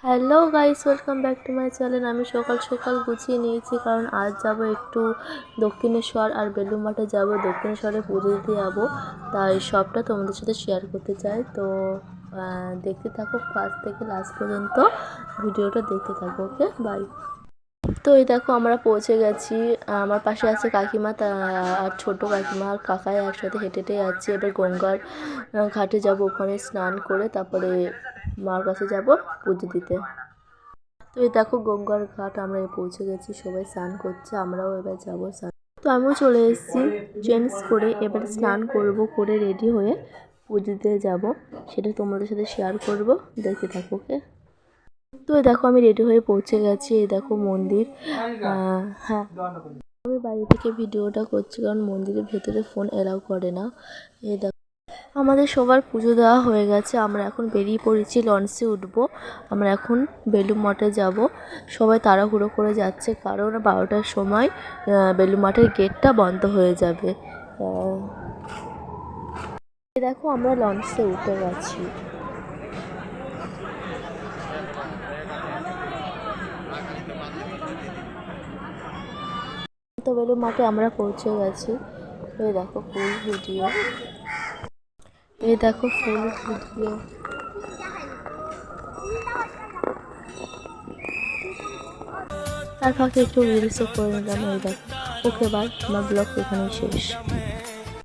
Hello guys, welcome back to my channel. আমি সকাল সকাল গুছিয়ে নিয়েছি, কারণ আজ যাব একটু দক্ষিণেশ্বর আর বেলুড় মঠে যাব। দক্ষিণেশ্বরে পুজো দিতে যাবো, তাই সবটা তোমাদের সাথে শেয়ার করতে চাই। তো দেখতে থাকো ফার্স্ট থেকে লাস্ট পর্যন্ত, ভিডিওটা দেখতে থাকো। ওকে, বাই। তো এই দেখো আমরা পৌঁছে গেছি। আমার পাশে আছে কাকিমা আর ছোটো কাকিমা আর কাকাই একসাথে হেঁটে হেঁটে যাচ্ছি। এবার গঙ্গার ঘাটে যাব, ওখানে স্নান করে তারপরে মার কাছে যাব পুজো দিতে। তো এই দেখো গঙ্গার ঘাট, আমরা পৌঁছে গেছি, সবাই স্নান করছে, আমরাও এবার যাবো স্নান। তো আমিও চলে এসেছি চেঞ্জ করে, এবার স্নান করব, করে রেডি হয়ে পুজো দিতে যাব। সেটা তোমাদের সাথে শেয়ার করব, দেখতে থাকো। ওকে, তো এই দেখো আমি রেডি হয়ে পৌঁছে গেছি। এই দেখো মন্দির। হ্যাঁ, আমি বাইরে থেকে ভিডিওটা করছি, কারণ মন্দিরের ভেতরে ফোন এলাও করে না। এই দেখো আমাদের সবার পুজো দেওয়া হয়ে গেছে, আমরা এখন বেরিয়ে পড়েছি, লঞ্চে উঠবো। আমরা এখন বেলুড় মঠে যাব। সবাই তাড়াহুড়ো করে যাচ্ছে, কারণ 12টার সময় বেলুড় মঠের গেটটা বন্ধ হয়ে যাবে। দেখো আমরা লঞ্চে উঠে গেছি। তো বেলুড় মঠে আমরা পৌঁছে গেছি। এই দেখো ফুল ভিডিও, এই দেখো ফুল ভিডিও। তার ফাঁকে একটু রিলসও করে নিলাম। এই দেখো। ওকে, বাই, আমার ব্লগ এখানেই শেষ।